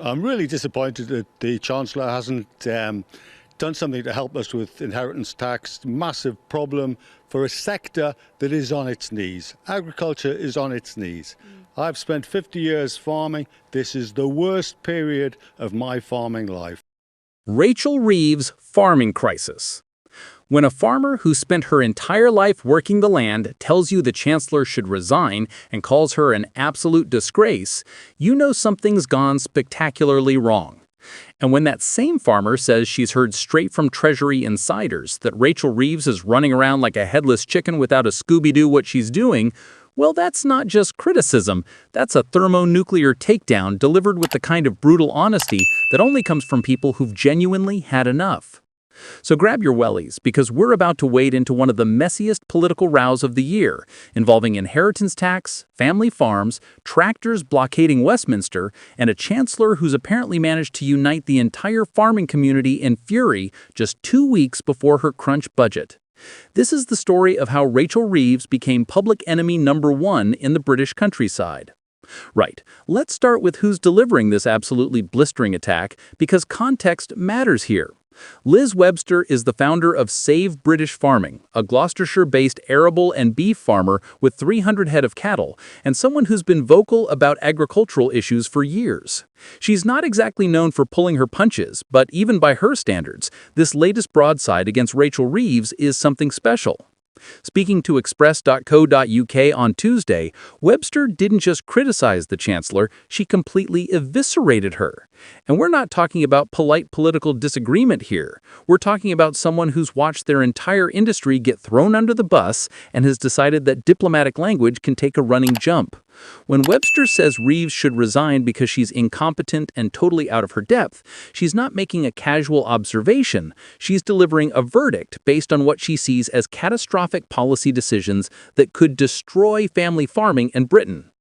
I'm really disappointed that the Chancellor hasn't done something to help us with inheritance tax. Massive problem for a sector that is on its knees. Agriculture is on its knees. I've spent 50 years farming. This is the worst period of my farming life. Rachel Reeves' farming crisis. When a farmer who spent her entire life working the land tells you the Chancellor should resign and calls her an absolute disgrace, you know something's gone spectacularly wrong. And when that same farmer says she's heard straight from Treasury insiders that Rachel Reeves is running around like a headless chicken without a Scooby-Doo what she's doing, well, that's not just criticism, that's a thermonuclear takedown delivered with the kind of brutal honesty that only comes from people who've genuinely had enough. So grab your wellies, because we're about to wade into one of the messiest political rows of the year, involving inheritance tax, family farms, tractors blockading Westminster, and a chancellor who's apparently managed to unite the entire farming community in fury just 2 weeks before her crunch budget. This is the story of how Rachel Reeves became public enemy #1 in the British countryside. Right, let's start with who's delivering this absolutely blistering attack, because context matters here. Liz Webster is the founder of Save British Farming, a Gloucestershire-based arable and beef farmer with 300 head of cattle, and someone who's been vocal about agricultural issues for years. She's not exactly known for pulling her punches, but even by her standards, this latest broadside against Rachel Reeves is something special. Speaking to Express.co.uk on Tuesday, Webster didn't just criticize the Chancellor, she completely eviscerated her. And we're not talking about polite political disagreement here. We're talking about someone who's watched their entire industry get thrown under the bus and has decided that diplomatic language can take a running jump. When Webster says Reeves should resign because she's incompetent and totally out of her depth, she's not making a casual observation. She's delivering a verdict based on what she sees as catastrophic policy decisions that could destroy family farming in Britain.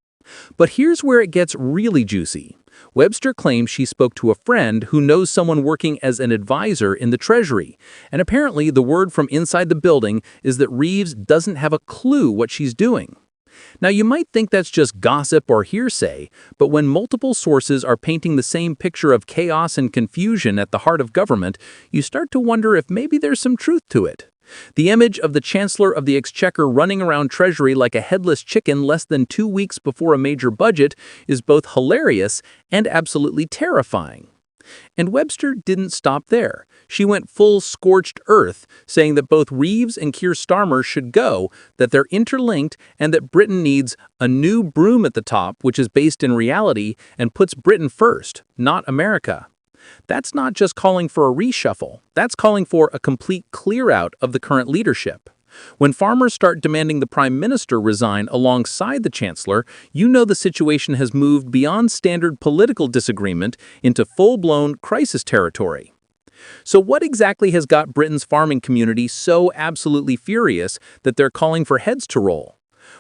But here's where it gets really juicy. Webster claims she spoke to a friend who knows someone working as an advisor in the Treasury, and apparently the word from inside the building is that Reeves doesn't have a clue what she's doing. Now, you might think that's just gossip or hearsay, but when multiple sources are painting the same picture of chaos and confusion at the heart of government, you start to wonder if maybe there's some truth to it. The image of the Chancellor of the Exchequer running around Treasury like a headless chicken less than 2 weeks before a major budget is both hilarious and absolutely terrifying. And Webster didn't stop there. She went full scorched earth, saying that both Reeves and Keir Starmer should go, that they're interlinked, and that Britain needs a new broom at the top, which is based in reality and puts Britain first, not America. That's not just calling for a reshuffle, that's calling for a complete clear-out of the current leadership. When farmers start demanding the Prime Minister resign alongside the Chancellor, you know the situation has moved beyond standard political disagreement into full-blown crisis territory. So what exactly has got Britain's farming community so absolutely furious that they're calling for heads to roll?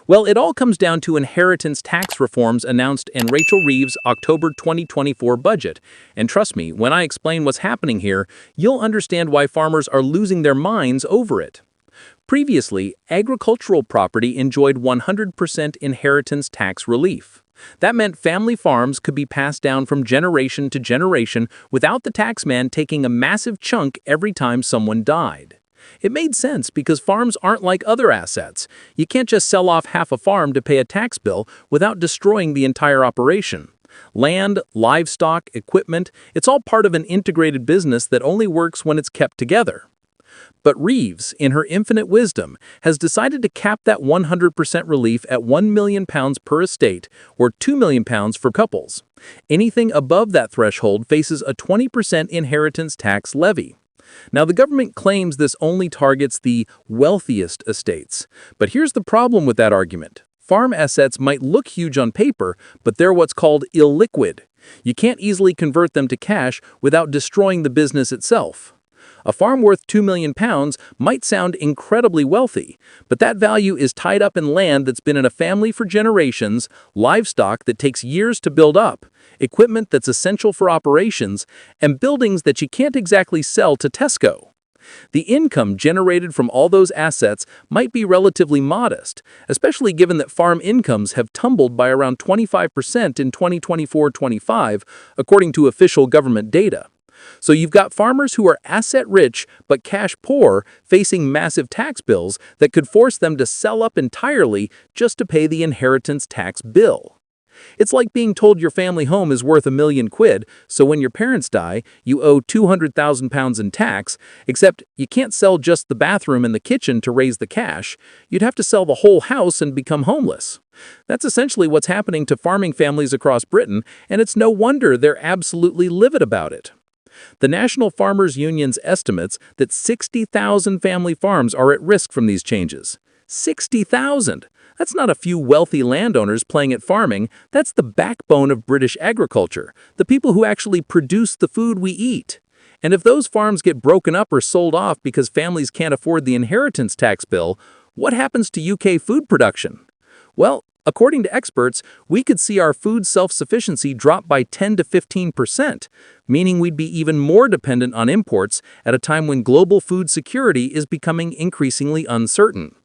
Well, it all comes down to inheritance tax reforms announced in Rachel Reeves' October 2024 budget. And trust me, when I explain what's happening here, you'll understand why farmers are losing their minds over it. Previously, agricultural property enjoyed 100% inheritance tax relief. That meant family farms could be passed down from generation to generation without the taxman taking a massive chunk every time someone died. It made sense because farms aren't like other assets. You can't just sell off half a farm to pay a tax bill without destroying the entire operation. Land, livestock, equipment, it's all part of an integrated business that only works when it's kept together. But Reeves, in her infinite wisdom, has decided to cap that 100% relief at £1 million per estate, or £2 million for couples. Anything above that threshold faces a 20% inheritance tax levy. Now, the government claims this only targets the wealthiest estates. But here's the problem with that argument. Farm assets might look huge on paper, but they're what's called illiquid. You can't easily convert them to cash without destroying the business itself. A farm worth £2 million might sound incredibly wealthy, but that value is tied up in land that's been in a family for generations, livestock that takes years to build up, equipment that's essential for operations, and buildings that you can't exactly sell to Tesco. The income generated from all those assets might be relatively modest, especially given that farm incomes have tumbled by around 25% in 2024-25, according to official government data. So you've got farmers who are asset-rich but cash-poor facing massive tax bills that could force them to sell up entirely just to pay the inheritance tax bill. It's like being told your family home is worth £1 million, so when your parents die, you owe £200,000 in tax, except you can't sell just the bathroom and the kitchen to raise the cash. You'd have to sell the whole house and become homeless. That's essentially what's happening to farming families across Britain, and it's no wonder they're absolutely livid about it. The National Farmers Union's estimates that 60,000 family farms are at risk from these changes. 60,000! That's not a few wealthy landowners playing at farming, that's the backbone of British agriculture, the people who actually produce the food we eat. And if those farms get broken up or sold off because families can't afford the inheritance tax bill, what happens to UK food production? Well, according to experts, we could see our food self-sufficiency drop by 10 to 15%, meaning we'd be even more dependent on imports at a time when global food security is becoming increasingly uncertain.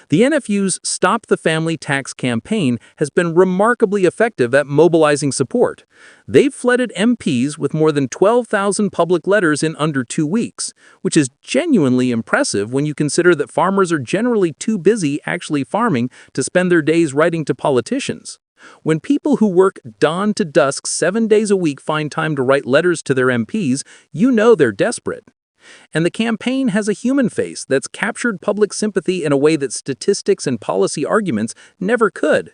The NFU's Stop the Family Tax campaign has been remarkably effective at mobilizing support. They've flooded MPs with more than 12,000 public letters in under 2 weeks, which is genuinely impressive when you consider that farmers are generally too busy actually farming to spend their days writing to politicians. When people who work dawn to dusk 7 days a week find time to write letters to their MPs, you know they're desperate. And the campaign has a human face that's captured public sympathy in a way that statistics and policy arguments never could.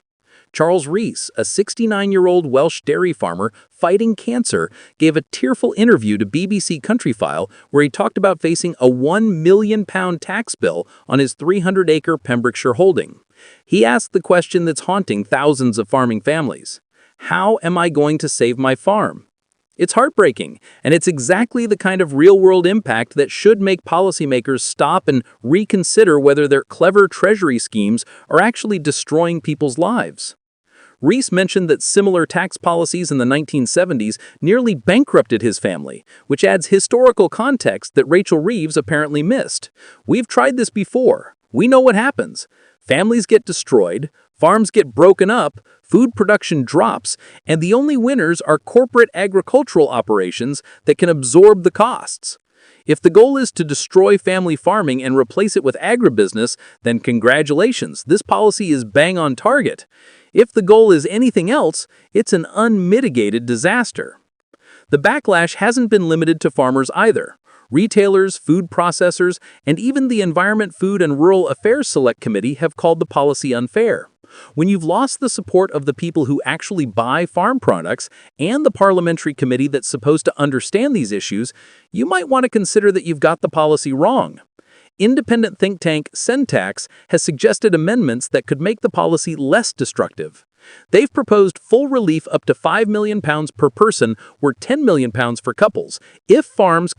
Charles Rees, a 69-year-old Welsh dairy farmer fighting cancer, gave a tearful interview to BBC Countryfile where he talked about facing a £1 million tax bill on his 300-acre Pembrokeshire holding. He asked the question that's haunting thousands of farming families: how am I going to save my farm? It's heartbreaking, and it's exactly the kind of real-world impact that should make policymakers stop and reconsider whether their clever Treasury schemes are actually destroying people's lives. Rees mentioned that similar tax policies in the 1970s nearly bankrupted his family, which adds historical context that Rachel Reeves apparently missed. We've tried this before. We know what happens. Families get destroyed, farms get broken up, food production drops, and the only winners are corporate agricultural operations that can absorb the costs. If the goal is to destroy family farming and replace it with agribusiness, then congratulations, this policy is bang on target. If the goal is anything else, it's an unmitigated disaster. The backlash hasn't been limited to farmers either. Retailers, food processors, and even the Environment, Food and Rural Affairs Select Committee have called the policy unfair. When you've lost the support of the people who actually buy farm products and the parliamentary committee that's supposed to understand these issues, you might want to consider that you've got the policy wrong. Independent think tank Sentax has suggested amendments that could make the policy less destructive. They've proposed full relief up to £5 million per person or £10 million for couples if farms